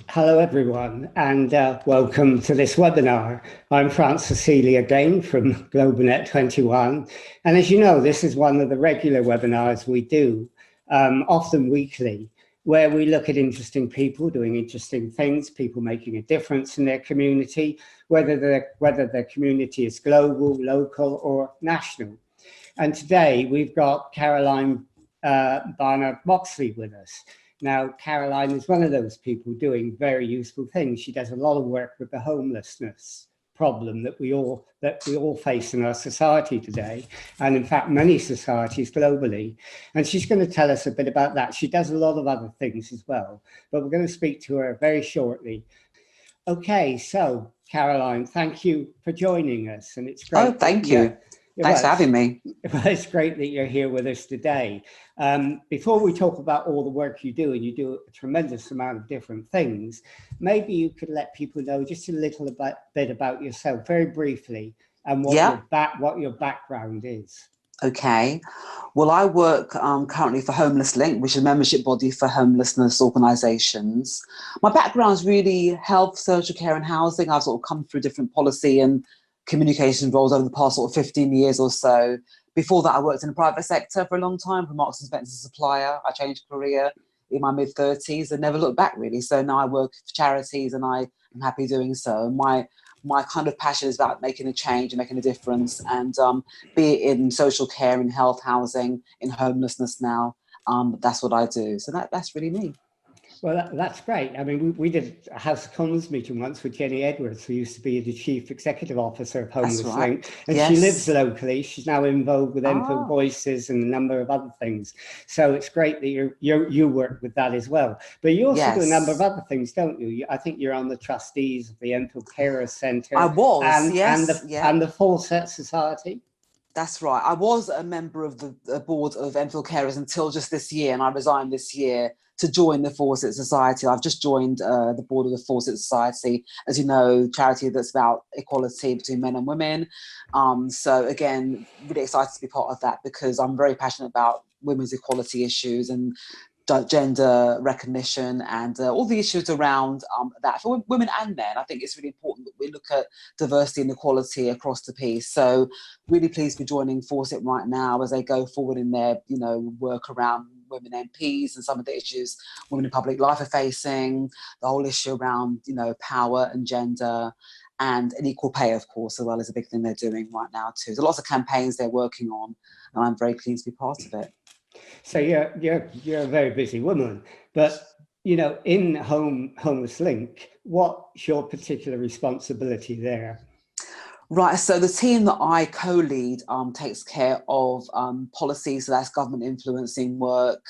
Hello, everyone, and welcome to this webinar. I'm Francis Cecilia again from GlobalNet 21. And as you know, this is one of the regular webinars we do, often weekly, where we look at interesting people doing interesting things, people making a difference in their community, whether their community is global, local, or national. And today we've got Caroline Bernard Moxley with us. Now, Caroline is one of those people doing very useful things. She does a lot of work with the homelessness problem that we all face in our society today, and in fact, many societies globally. And she's going to tell us a bit about that. She does a lot of other things as well, but we're going to speak to her very shortly. Okay, so Caroline, thank you for joining us, and it's great. Oh, thank you. Thanks for having me. Well, it's great that you're here with us today. Before we talk about all the work you do, and you do a tremendous amount of different things, maybe you could let people know just a little bit about yourself, very briefly, and what your background is. Okay. Well, I work currently for Homelessness, which is a membership body for homelessness organisations. My background is really health, social care and housing. I've sort of come through different policy and communication roles over the past sort of 15 years or so. Before that, I worked in the private sector for a long time, for Marks and Spencer supplier. I changed career in my mid-30s and never looked back, really. So now I work for charities and I am happy doing so. My kind of passion is about making a change and making a difference, and be it in social care, in health, housing, in homelessness now. That's what I do. So that's really me. Well, that's great. I mean, we did a House of Commons meeting once with Jenny Edwards, who used to be the Chief Executive Officer of Homelessness, right. And yes. She lives locally. She's now involved with Enfield Voices and a number of other things. So it's great that you work with that as well. But you also do a number of other things, don't you? I think you're on the trustees of the Enfield Carers Centre. I was, and the Fawcett Society. That's right. I was a member of the board of Enfield Carers until just this year, and I resigned this year to join the Fawcett Society. I've just joined the board of the Fawcett Society, as you know, charity that's about equality between men and women. So again, really excited to be part of that because I'm very passionate about women's equality issues and gender recognition and all the issues around that for women and men. I think it's really important that we look at diversity and equality across the piece. So really pleased to be joining Fawcett right now as they go forward in their work around women MPs and some of the issues women in public life are facing, the whole issue around power and gender, and an equal pay, of course, as well, is a big thing they're doing right now too. There's lots of campaigns they're working on, and I'm very pleased to be part of it. So you're a very busy woman, but in Homeless Link, what's your particular responsibility there? Right, so the team that I co-lead takes care of policy, so that's government influencing work,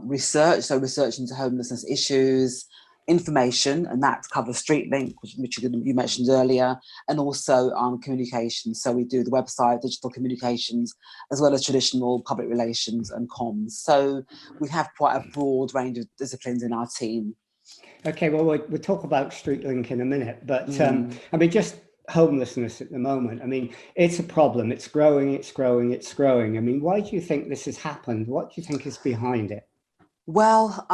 research, so research into homelessness issues, information, and that covers Streetlink, which you mentioned earlier, and also communications. So we do the website, digital communications, as well as traditional public relations and comms. So we have quite a broad range of disciplines in our team. Okay, well, we'll talk about Streetlink in a minute, but I mean, just homelessness at the moment. I mean, it's a problem. It's growing, it's growing, it's growing. I mean, why do you think this has happened? What do you think is behind it? Well,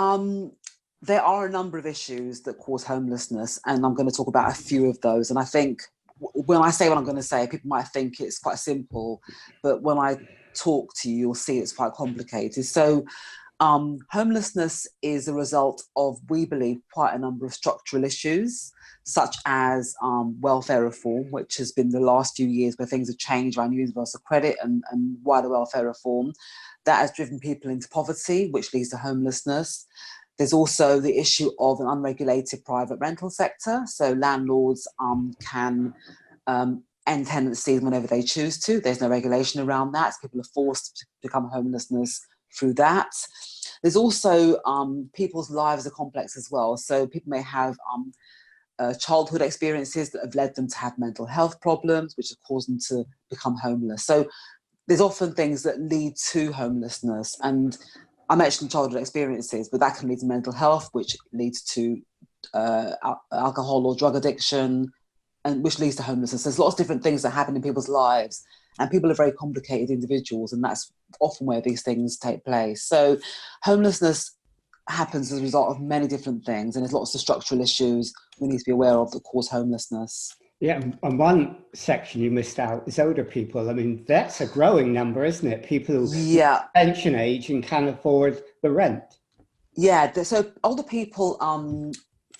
there are a number of issues that cause homelessness, and I'm going to talk about a few of those. And I think when I say what I'm going to say, people might think it's quite simple, but when I talk to you, you'll see it's quite complicated. So homelessness is a result of, we believe, quite a number of structural issues, such as welfare reform, which has been the last few years where things have changed around universal credit and wider welfare reform. That has driven people into poverty, which leads to homelessness. There's also the issue of an unregulated private rental sector. So landlords can end tenancies whenever they choose to. There's no regulation around that. So people are forced to become homelessness through that. There's also people's lives are complex as well. So people may have childhood experiences that have led them to have mental health problems, which have caused them to become homeless. So there's often things that lead to homelessness. And I mentioned childhood experiences, but that can lead to mental health, which leads to alcohol or drug addiction, and which leads to homelessness. There's lots of different things that happen in people's lives, and people are very complicated individuals, and that's often where these things take place. So homelessness happens as a result of many different things, and there's lots of structural issues we need to be aware of that cause homelessness. Yeah, and one section you missed out is older people. I mean, that's a growing number, isn't it? People who pension age and can't afford the rent. Yeah, so older people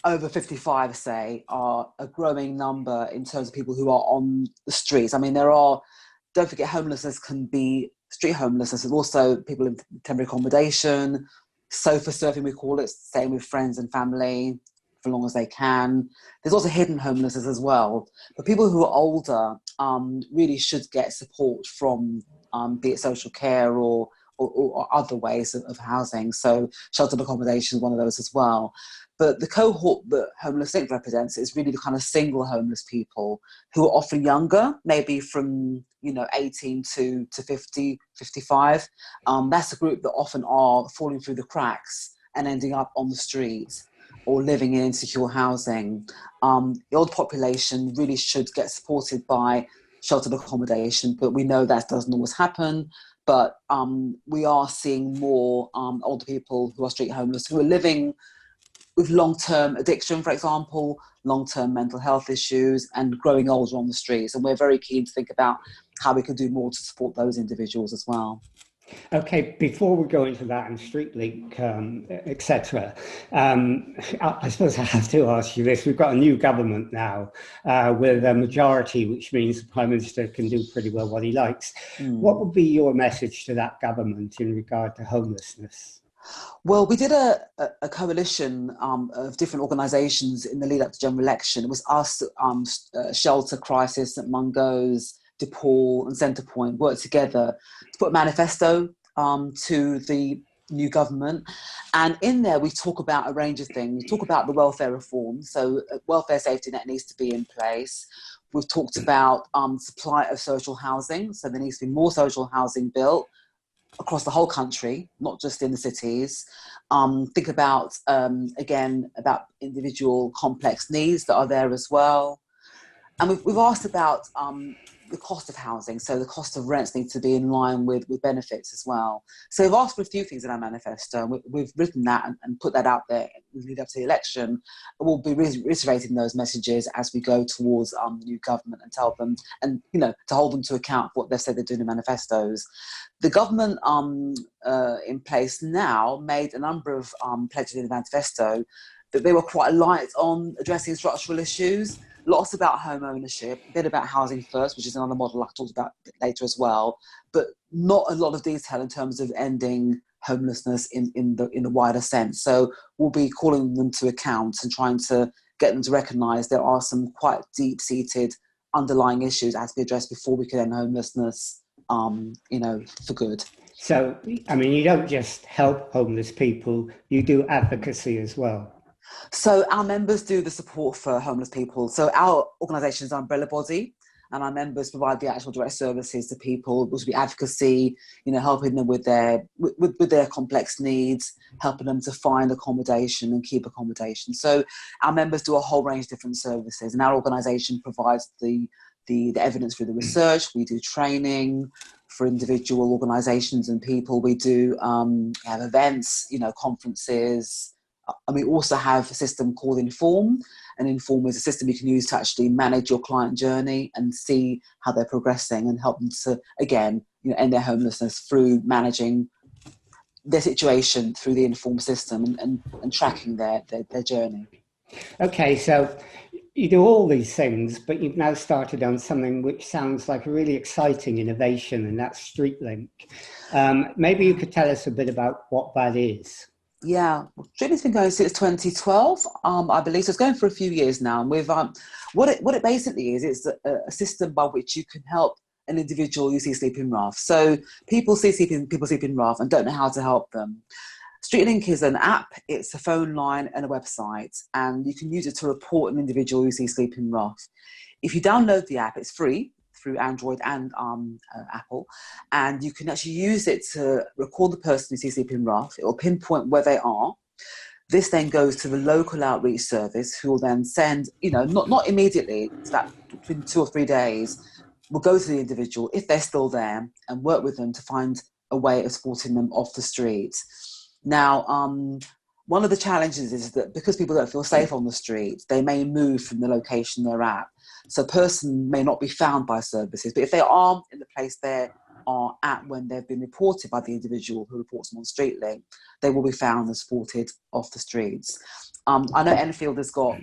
over 55, say, are a growing number in terms of people who are on the streets. I mean, don't forget, homelessness can be street homelessness, and also people in temporary accommodation, sofa surfing, we call it, staying with friends and family for as long as they can. There's also hidden homelessness as well. But people who are older really should get support from be it social care or other ways of housing. So sheltered accommodation is one of those as well. But the cohort that Homelessness represents is really the kind of single homeless people who are often younger, maybe from 18 to 50, 55. That's a group that often are falling through the cracks and ending up on the street or living in insecure housing. The older population really should get supported by sheltered accommodation, but we know that doesn't always happen. But we are seeing more older people who are street homeless, who are living with long-term addiction, for example, long-term mental health issues, and growing older on the streets. And we're very keen to think about how we can do more to support those individuals as well. Okay, before we go into that and Streetlink, etc., I suppose I have to ask you this. We've got a new government now with a majority, which means the Prime Minister can do pretty well what he likes. What would be your message to that government in regard to homelessness? Well, we did a coalition of different organisations in the lead up to general election. It was us, Shelter, Crisis, St Mungo's, DePaul and Centrepoint worked together to put a manifesto to the new government. And in there, we talk about a range of things. We talk about the welfare reform. So welfare safety net needs to be in place. We've talked about supply of social housing. So there needs to be more social housing built across the whole country, not just in the cities. Think about, again, about individual complex needs that are there as well. And we've asked about the cost of housing. So the cost of rents need to be in line with benefits as well. So we've asked for a few things in our manifesto. We've written that and put that out there in the lead up to the election. And we'll be reiterating those messages as we go towards the new government and tell them, and to hold them to account for what they've said they're doing in manifestos. The government in place now made a number of pledges in the manifesto that they were quite light on addressing structural issues. Lots about home ownership, a bit about housing first, which is another model I'll talk about later as well, but not a lot of detail in terms of ending homelessness in the wider sense. So we'll be calling them to account and trying to get them to recognise there are some quite deep-seated underlying issues that have to be addressed before we can end homelessness, for good. So, I mean, you don't just help homeless people, you do advocacy as well. So our members do the support for homeless people. So our organisation is an umbrella body, and our members provide the actual direct services to people, which would be advocacy, helping them with their complex needs, helping them to find accommodation and keep accommodation. So our members do a whole range of different services, and our organisation provides the evidence through the research. We do training for individual organisations and people. We do have events, conferences. And we also have a system called Inform, and Inform is a system you can use to actually manage your client journey and see how they're progressing and help them to, again, end their homelessness through managing their situation through the Inform system and tracking their journey. Okay, so you do all these things, but you've now started on something which sounds like a really exciting innovation, and that's Streetlink. Maybe you could tell us a bit about what that is. Yeah, Streetlink's been going since 2012, I believe. So it's going for a few years now. And we've what it basically is, it's a system by which you can help an individual you see sleeping rough. So people see people sleeping rough and don't know how to help them. Streetlink is an app, it's a phone line and a website, and you can use it to report an individual you see sleeping rough. If you download the app, it's free through Android and Apple, and you can actually use it to record the person who sees sleeping rough. It will pinpoint where they are. This then goes to the local outreach service, who will then send, not immediately, it's about between 2 or 3 days, will go to the individual if they're still there and work with them to find a way of supporting them off the street. Now, one of the challenges is that because people don't feel safe on the street, they may move from the location they're at. So a person may not be found by services, but if they are in the place they are at when they've been reported by the individual who reports them on Streetlink, they will be found and supported off the streets. I know Enfield has got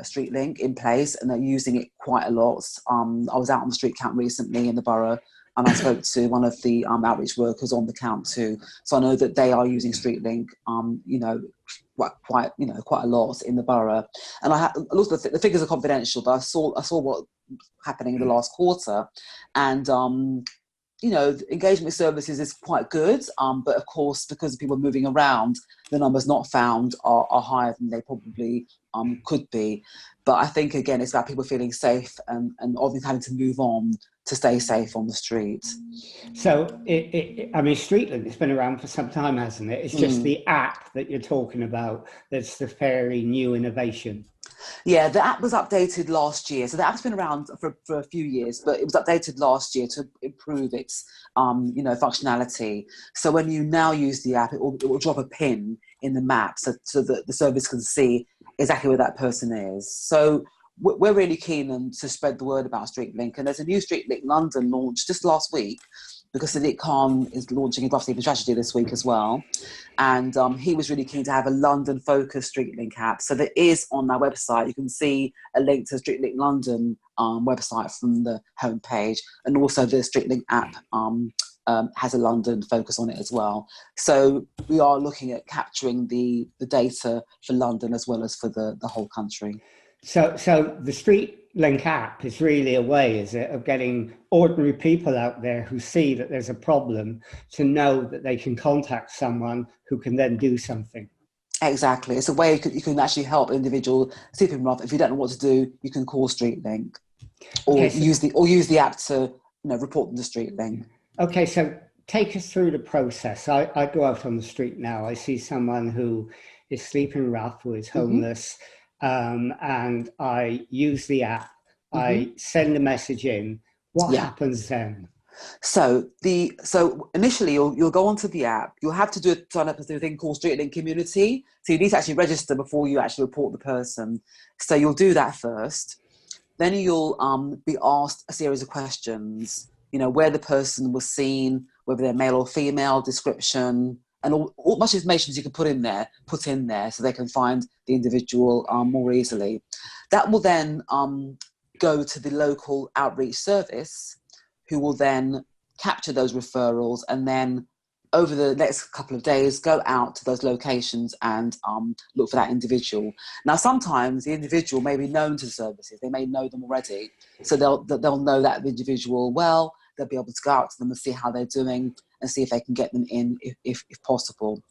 Streetlink in place and they're using it quite a lot. I was out on the street camp recently in the borough, and I spoke to one of the outreach workers on the camp too. So I know that they are using Streetlink, quite a lot in the borough. And I also the figures are confidential, but I saw what happening in the last quarter, and engagement with services is quite good. But of course, because people are moving around, the numbers not found are higher than they probably could be. But I think, again, it's about people feeling safe and obviously having to move on to stay safe on the street. So, Streetlink has been around for some time, hasn't it? It's just the app that you're talking about that's the fairly new innovation. Yeah, the app was updated last year. So the app's been around for a few years, but it was updated last year to improve its functionality. So when you now use the app, it will drop a pin in the map so that the service can see exactly where that person is. So we're really keen to spread the word about Streetlink. And there's a new Streetlink London launch just last week, because Sadiq Khan is launching a rough sleeping strategy this week as well. And he was really keen to have a London-focused Streetlink app. So there is on our website, you can see a link to the Streetlink London website from the homepage. And also the Streetlink app has a London focus on it as well. So we are looking at capturing the data for London as well as for the whole country. So the Streetlink app is really a way, is it, of getting ordinary people out there who see that there's a problem to know that they can contact someone who can then do something. Exactly. It's a way you can actually help an individual sleeping rough. If you don't know what to do, you can call Streetlink or use the app to report them to Streetlink. Okay, so take us through the process. I go out on the street now. I see someone who is sleeping rough, who is homeless. And I use the app, I send a message in. What happens then? So initially you'll go onto the app. You'll have to sign up to a thing called Streetlink Community. So you need to actually register before you actually report the person. So you'll do that first. Then you'll be asked a series of questions. Where the person was seen, whether they're male or female, description, and all much information you can put in there so they can find the individual more easily. That will then go to the local outreach service, who will then capture those referrals and then over the next couple of days go out to those locations and look for that individual. Now, sometimes the individual may be known to the services. They may know them already. So they'll know that individual well. They'll be able to go out to them and see how they're doing and see if they can get them in if possible.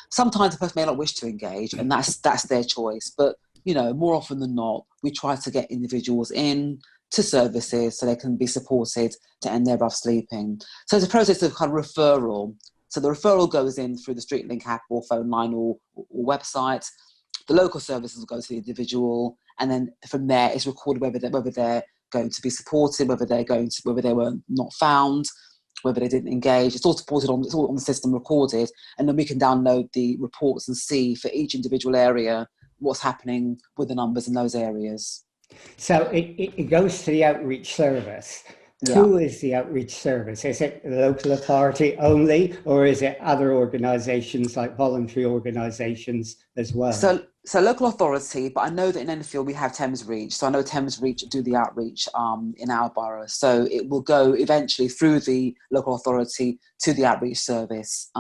Sometimes the person may not wish to engage, and that's their choice. But, more often than not, we try to get individuals in to services so they can be supported to end their rough sleeping. So it's a process of kind of referral. So the referral goes in through the Streetlink app or phone line or website. The local services will go to the individual, and then from there it's recorded whether they're going to be supported, whether they were not found, whether they didn't engage. It's all on the system recorded, and then we can download the reports and see for each individual area what's happening with the numbers in those areas. So it goes to the outreach service. Yeah. Who is the outreach service? Is it the local authority only, or is it other organisations like voluntary organisations as well? So local authority, but I know that in Enfield we have Thames Reach. So I know Thames Reach do the outreach in our borough. So it will go eventually through the local authority to the outreach service.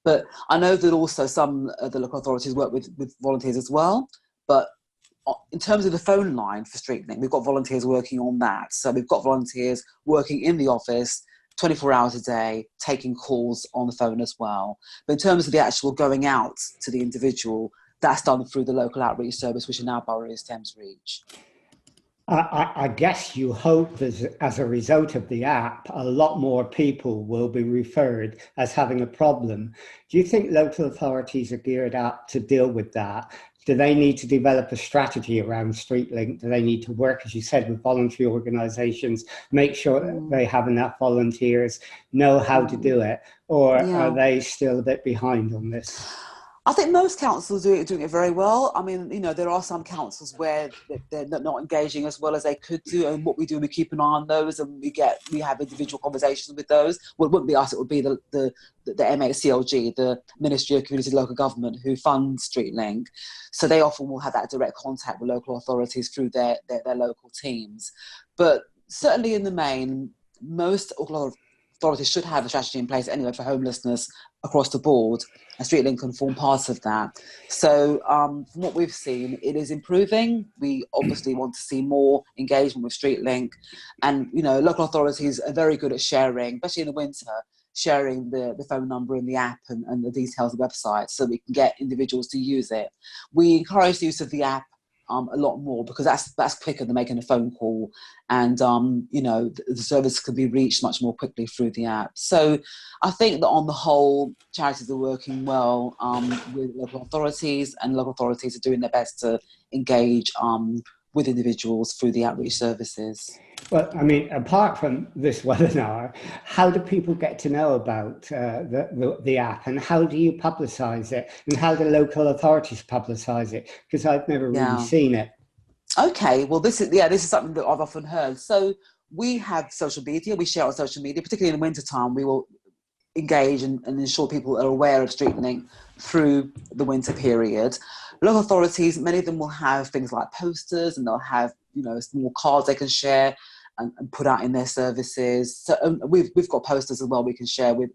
But I know that also some of the local authorities work with volunteers as well. But in terms of the phone line for Streetlink, we've got volunteers working on that. So we've got volunteers working in the office 24 hours a day, taking calls on the phone as well. But in terms of the actual going out to the individual, that's done through the local outreach service, which in our borough is Thames Reach. I guess you hope that as a result of the app, a lot more people will be referred as having a problem. Do you think local authorities are geared up to deal with that? Do they need to develop a strategy around Streetlink? Do they need to work, as you said, with voluntary organisations, make sure that they have enough volunteers, know how to do it? Or are they still a bit behind on this? I think most councils are doing it very well. I mean, you know, there are some councils where they're not engaging as well as they could do, and what we do, we keep an eye on those, and we have individual conversations with those. Well, it wouldn't be us; it would be the MHCLG, the Ministry of Community and Local Government, who funds Streetlink. So they often will have that direct contact with local authorities through their local teams. But certainly in the main, most local authorities should have a strategy in place anyway for homelessness across the board, and Streetlink can form part of that. So from what we've seen, it is improving. We obviously want to see more engagement with Streetlink, and you know, local authorities are very good at sharing, especially in the winter, sharing the phone number in the app and the details of the website, so we can get individuals to use it. We encourage the use of the app a lot more, because that's quicker than making a phone call, and you know, the service can be reached much more quickly through the app. So I think that on the whole, charities are working well with local authorities, and local authorities are doing their best to engage with individuals through the outreach services. Well, I mean, apart from this webinar, how do people get to know about the app, and how do you publicise it, and how do local authorities publicise it? Because I've never really seen it. Okay, well, this is something that I've often heard. So we have social media. We share on social media, particularly in the wintertime. We will engage and ensure people are aware of Streetlink through the winter period. Local authorities, many of them will have things like posters, and they'll have, you know, small cards they can share and put out in their services. So we've got posters as well we can share with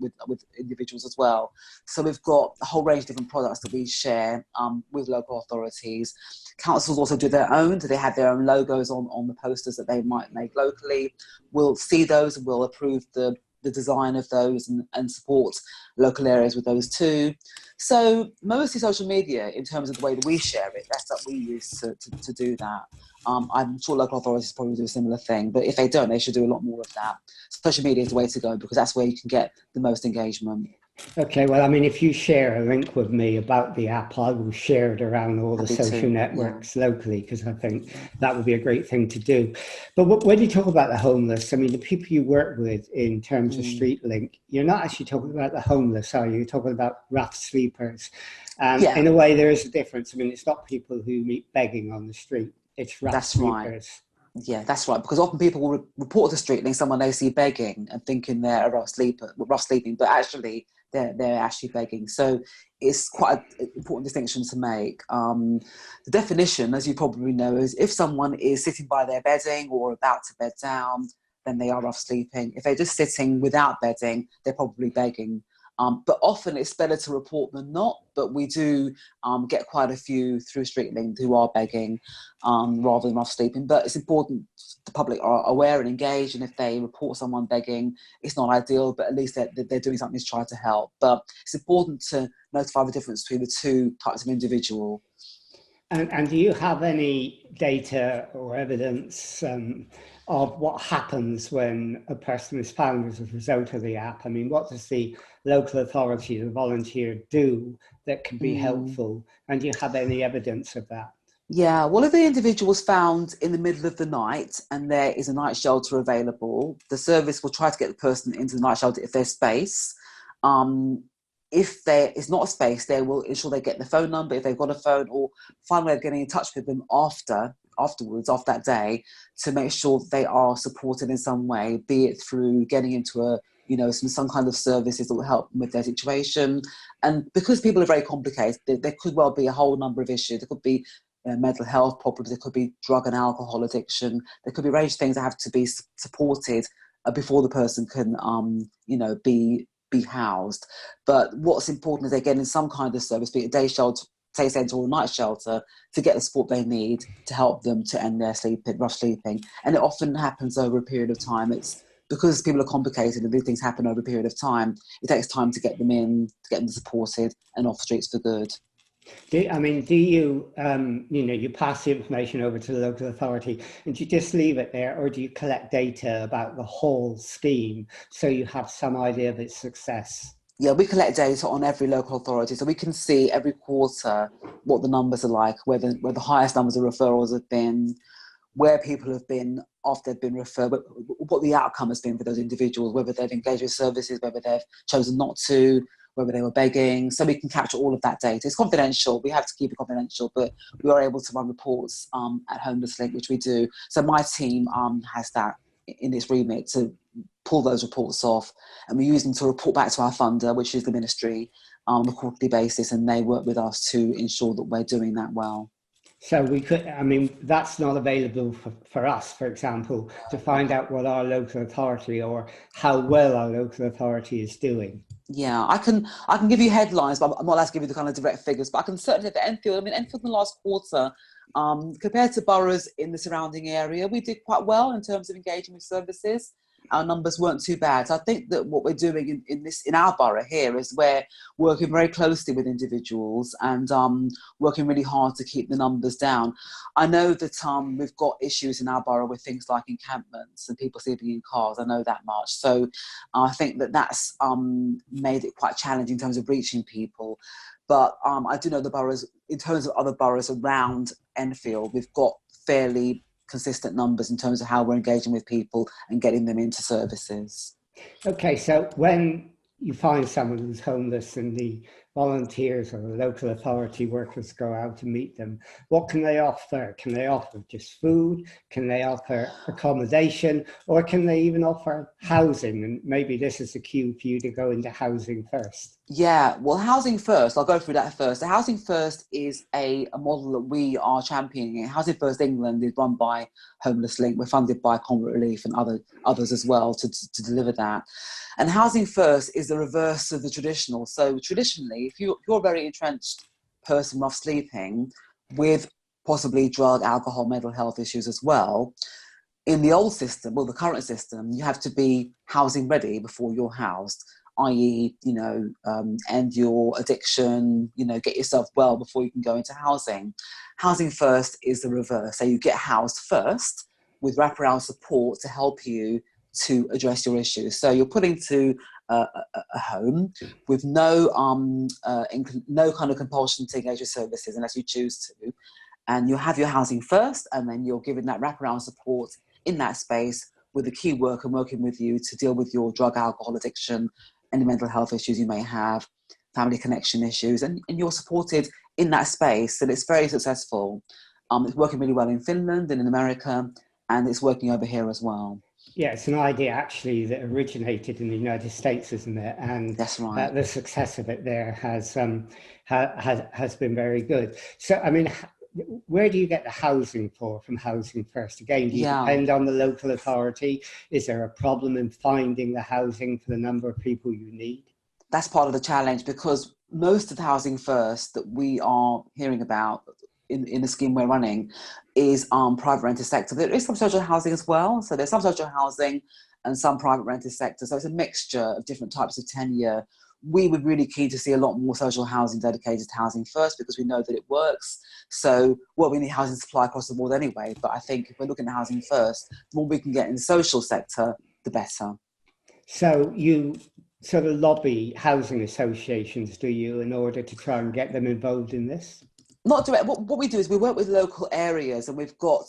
individuals as well. So we've got a whole range of different products that we share with local authorities. Councils also do their own. They have their own logos on the posters that they might make locally. We'll see those and we'll approve the design of those and support local areas with those too. So mostly social media in terms of the way that we share it. That's what we use to do that. I'm sure local authorities probably do a similar thing, but if they don't, they should do a lot more of that. Social media is the way to go, because that's where you can get the most engagement. Okay, well, I mean, if you share a link with me about the app, I will share it around all the social networks locally, because I think that would be a great thing to do. But when you talk about the homeless, I mean, the people you work with in terms of Streetlink, you're not actually talking about the homeless, are you? You're talking about rough sleepers. In a way, there is a difference. I mean, it's not people who meet begging on the street. It's rough sleepers. Right. Yeah, that's right. Because often people will report to Streetlink someone they see begging and thinking they're a rough sleeping, but actually they're actually begging. So it's quite an important distinction to make. The definition, as you probably know, is if someone is sitting by their bedding or about to bed down, then they are rough sleeping. If they're just sitting without bedding, they're probably begging. But often it's better to report than not, but we do get quite a few through Streetlink who are begging rather than rough sleeping. But it's important the public are aware and engaged, and if they report someone begging, it's not ideal, but at least they're doing something to try to help. But it's important to notify the difference between the two types of individual. And do you have any data or evidence of what happens when a person is found as a result of the app? I mean, what does the local authority, the volunteer, do that can be helpful? And do you have any evidence of that? Yeah, well, if the individual is found in the middle of the night and there is a night shelter available, the service will try to get the person into the night shelter if there's space. If there is not a space, they will ensure they get the phone number if they've got a phone, or find a way of getting in touch with them afterwards, after that day, to make sure they are supported in some way, be it through getting into some kind of services that will help them with their situation. And because people are very complicated, there could well be a whole number of issues. There could be mental health problems, there could be drug and alcohol addiction, there could be a range of things that have to be supported before the person can be housed. But what's important is they get in some kind of service, be it a day shelter, day centre, or a night shelter, to get the support they need to help them to end their rough sleeping. And it often happens over a period of time. It's because people are complicated and these things happen over a period of time, it takes time to get them in, to get them supported and off the streets for good. Do you, you pass the information over to the local authority and do you just leave it there, or do you collect data about the whole scheme so you have some idea of its success? Yeah, we collect data on every local authority, so we can see every quarter what the numbers are like, where the highest numbers of referrals have been, where people have been after they've been referred, what the outcome has been for those individuals, whether they've engaged with services, whether they've chosen not to, whether they were begging, so we can capture all of that data. It's confidential, we have to keep it confidential, but we are able to run reports at Homelesslink, which we do. So my team has that in its remit to pull those reports off, and we use them to report back to our funder, which is the ministry, on a quarterly basis, and they work with us to ensure that we're doing that well. So we could, I mean, that's not available for us, for example, to find out what our local authority or how well our local authority is doing. Yeah, I can give you headlines, but I'm not allowed to give you the kind of direct figures. But I can certainly, at Enfield, Enfield in the last quarter, compared to boroughs in the surrounding area, we did quite well in terms of engaging with services. Our numbers weren't too bad. So I think that what we're doing in our borough here is we're working very closely with individuals and working really hard to keep the numbers down. I know that we've got issues in our borough with things like encampments and people sleeping in cars. I know that much. So I think that that's made it quite challenging in terms of reaching people. But I do know the boroughs, in terms of other boroughs around Enfield, we've got fairly consistent numbers in terms of how we're engaging with people and getting them into services. Okay, so when you find someone who's homeless and the volunteers or the local authority workers go out to meet them, what can they offer? Can they offer just food? Can they offer accommodation? Or can they even offer housing? And maybe this is the cue for you to go into housing first. Yeah, well, Housing First, I'll go through that first. So Housing First is a model that we are championing. Housing First England is run by Homelesslink. We're funded by Combat Relief and others as well to deliver that. And Housing First is the reverse of the traditional. So traditionally, if you're a very entrenched person, rough sleeping, with possibly drug, alcohol, mental health issues as well, in the old system, well, the current system, you have to be housing ready before you're housed, i.e., end your addiction, get yourself well before you can go into housing. Housing First is the reverse. So you get housed first with wraparound support to help you to address your issues. So you're put into a home with no kind of compulsion to engage with services unless you choose to. And you'll have your housing first, and then you're given that wraparound support in that space with a key worker working with you to deal with your drug, alcohol addiction, any mental health issues you may have, family connection issues, and you're supported in that space. And it's very successful. It's working really well in Finland and in America, and it's working over here as well. Yeah, it's an idea actually that originated in the United States, isn't it? And that's right. The success of it there has been very good. So, I mean, where do you get the housing from Housing First? Again, do you depend on the local authority? Is there a problem in finding the housing for the number of people you need? That's part of the challenge, because most of the Housing First that we are hearing about in the scheme we're running is private rented sector. There is some social housing as well. So there's some social housing and some private rented sector. So it's a mixture of different types of tenure. We would really keen to see a lot more social housing dedicated to Housing First, because we know that it works. So we need housing supply across the board anyway. But I think if we're looking at Housing First, the more we can get in the social sector, the better. So you sort of lobby housing associations, do you, in order to try and get them involved in this? Not direct. What we do is we work with local areas, and we've got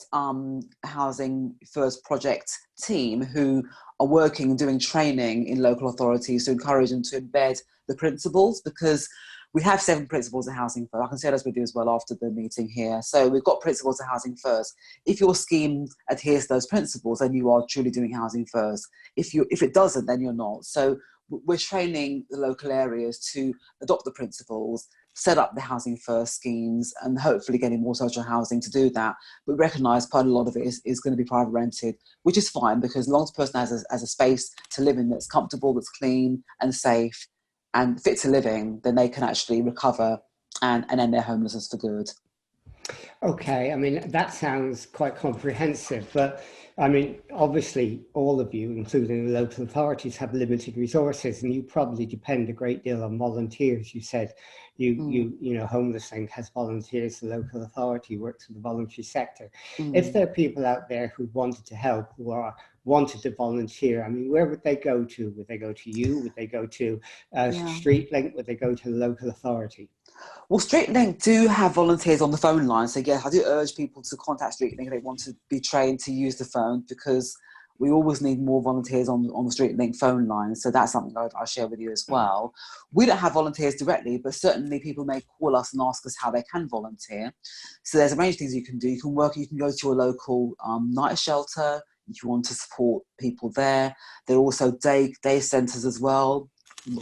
Housing First project team who are working and doing training in local authorities to encourage them to embed the principles, because we have 7 principles of Housing First. I can share those with you as well after the meeting here. So we've got principles of Housing First. If your scheme adheres to those principles, then you are truly doing Housing First. If it doesn't, then you're not. So we're training the local areas to adopt the principles, set up the Housing First schemes, and hopefully getting more social housing to do that. But recognise quite a lot of it is going to be private rented, which is fine, because as long as the person has a space to live in that's comfortable, that's clean and safe and fit to living, then they can actually recover and end their homelessness for good. Okay, I mean, that sounds quite comprehensive, but I mean, obviously all of you, including the local authorities, have limited resources, and you probably depend a great deal on volunteers. You said Homelesslink has volunteers, the local authority works with the voluntary sector. If there are people out there who wanted to help, who wanted to volunteer, I mean, where would they go to? Would they go to you? Would they go to Streetlink? Would they go to the local authority? Well, Streetlink do have volunteers on the phone line. So, yes, I do urge people to contact Streetlink if they want to be trained to use the phone, because we always need more volunteers on the Streetlink phone line. So that's something I'll share with you as well. We don't have volunteers directly, but certainly people may call us and ask us how they can volunteer. So there's a range of things you can do. You can go to your local night shelter if you want to support people there. There are also day centres as well.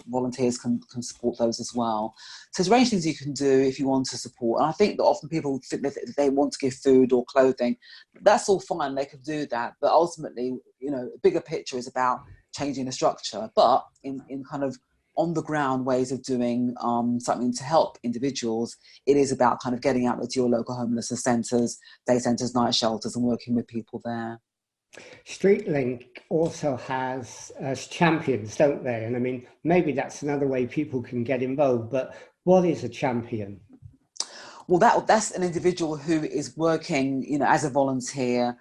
Volunteers can support those as well. So there's a range of things you can do if you want to support. And I think that often people think that they want to give food or clothing. That's all fine, they can do that. But ultimately, you know, a bigger picture is about changing the structure. But in kind of on the ground ways of doing something to help individuals, it is about kind of getting out to your local homelessness centres, day centres, night shelters, and working with people there. Streetlink also has champions, don't they? And I mean, maybe that's another way people can get involved, but what is a champion? Well, that's an individual who is working, you know, as a volunteer,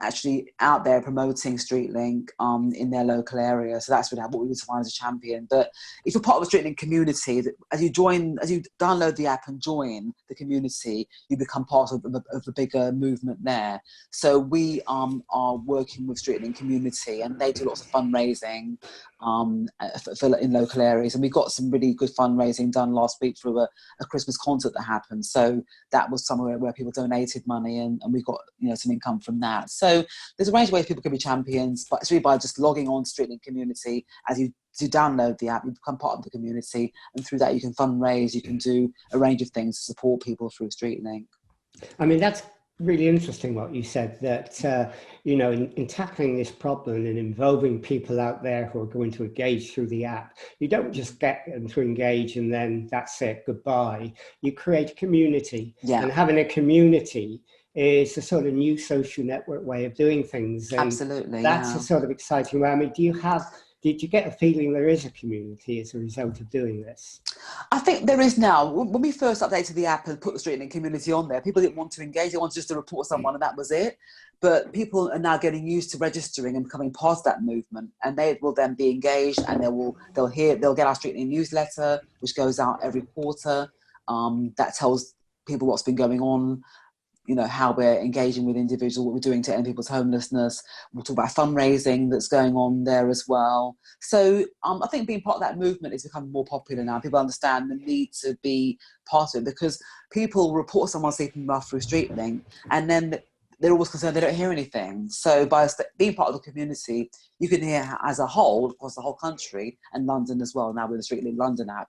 actually out there promoting Streetlink in their local area. So that's what we would define as a champion. But if you're part of a Streetlink community, as you download the app and join the community, you become part of the bigger movement there. So we are working with Streetlink community, and they do lots of fundraising in local areas. And we got some really good fundraising done last week through a Christmas concert that happened. So that was somewhere where people donated money, and we got, you know, some income from that. So there's a range of ways people can be champions, but it's really by just logging on to Streetlink community. As you download the app, you become part of the community, and through that you can fundraise, you can do a range of things to support people through Streetlink. I mean, that's really interesting what you said, that you know, in tackling this problem and involving people out there who are going to engage through the app, you don't just get them to engage and then that's it, goodbye. You create a community, and having a community is a sort of new social network way of doing things. And absolutely, that's a sort of exciting way. I mean, did you get a feeling there is a community as a result of doing this? I think there is now. When we first updated the app and put the Streetlink community on there, people didn't want to engage. They wanted just to report someone, and that was it. But people are now getting used to registering and becoming part of that movement, and they will then be engaged, and they'll get our Streetlink newsletter, which goes out every quarter. That tells people what's been going on, you know, how we're engaging with individuals, what we're doing to end people's homelessness. We'll talk about fundraising that's going on there as well. So I think being part of that movement is becoming more popular now. People understand the need to be part of it, because people report someone sleeping rough through Streetlink, and then they're always concerned they don't hear anything. So by being part of the community, you can hear as a whole, across the whole country, and London as well, now with the Streetlink London app,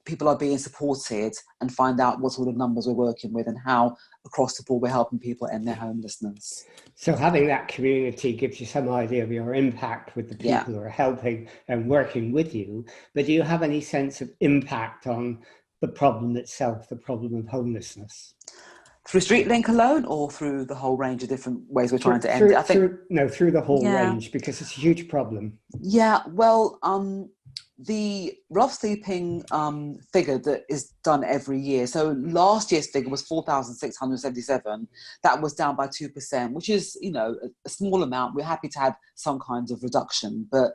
people are being supported, and find out what sort of numbers we're working with and how across the board we're helping people end their homelessness. So having that community gives you some idea of your impact with the people who are helping and working with you. But do you have any sense of impact on the problem itself, the problem of homelessness? Through Streetlink alone, or through the whole range of different ways we're trying to end it? I think through the whole range, because it's a huge problem. Yeah, well, the rough sleeping figure that is done every year. So last year's figure was 4,677. That was down by 2%, which is, you know, a small amount. We're happy to have some kind of reduction, but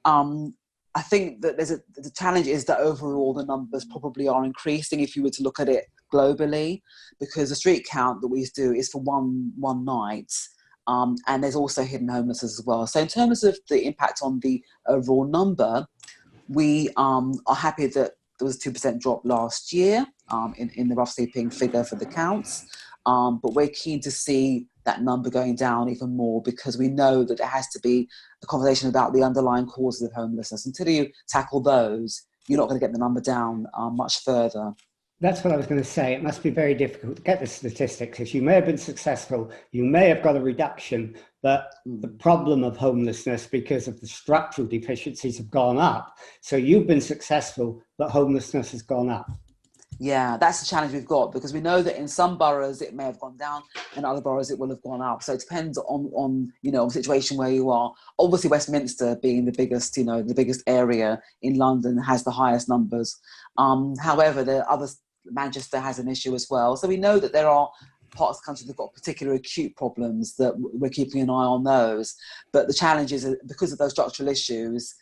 I think that the challenge is that overall the numbers probably are increasing if you were to look at it globally, because the street count that we do is for one night. And there's also hidden homelessness as well. So in terms of the impact on the overall number, we are happy that there was a 2% drop last year in the rough sleeping figure for the counts. But we're keen to see that number going down even more, because we know that there has to be a conversation about the underlying causes of homelessness. Until you tackle those, you're not going to get the number down much further. That's what I was going to say. It must be very difficult to get the statistics. If you may have been successful, you may have got a reduction, but the problem of homelessness, because of the structural deficiencies, have gone up. So you've been successful, but homelessness has gone up. Yeah, that's the challenge we've got, because we know that in some boroughs it may have gone down, in other boroughs it will have gone up. So it depends on you know, the situation where you are. Obviously, Westminster being the biggest, you know, the biggest area in London has the highest numbers. However, there are others. Manchester has an issue as well. So we know that there are parts of the country that have got particular acute problems, that we're keeping an eye on those. But the challenge is, because of those structural issues,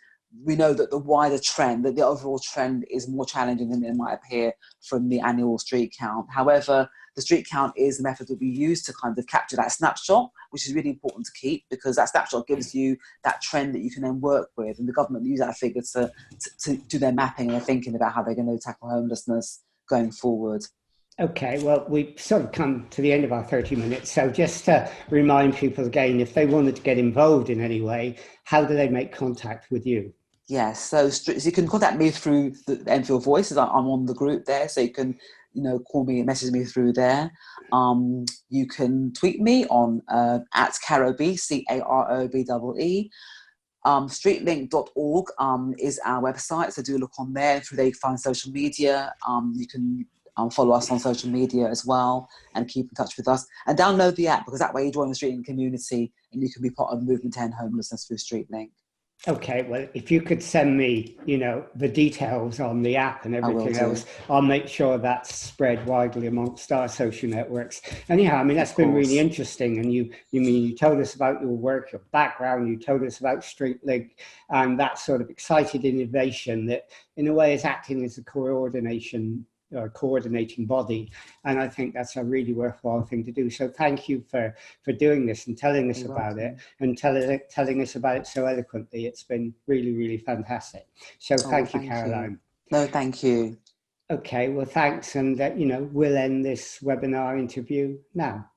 we know that the wider trend, that the overall trend is more challenging than it might appear from the annual street count. However, the street count is the method that we use to kind of capture that snapshot, which is really important to keep, because that snapshot gives you that trend that you can then work with. And the government use that figure to do their mapping and their thinking about how they're going to tackle homelessness going forward. Okay, well, we've sort of come to the end of our 30 minutes. So just to remind people again, if they wanted to get involved in any way, how do they make contact with you? Yes, so you can contact me through the Enfield Voices. I'm on the group there, so you can, call me and message me through there. You can tweet me on at Carob, CAROBEE. Streetlink.org is our website, so do look on there. Through there you can find social media. You can follow us on social media as well and keep in touch with us. And download the app, because that way you join the Streetlink community and you can be part of the movement to end homelessness through Streetlink. Okay, well, if you could send me, the details on the app and everything else, I'll make sure that's spread widely amongst our social networks. Anyhow, I mean, that's been really interesting. And you told us about your work, your background, you told us about Streetlink and that sort of excited innovation that in a way is acting as a coordinating body. And I think that's a really worthwhile thing to do. So thank you for doing this and telling us about it and telling us about it so eloquently. It's been really, really fantastic. So thank you, Caroline. No, thank you. Okay, well, thanks. And, we'll end this webinar interview now.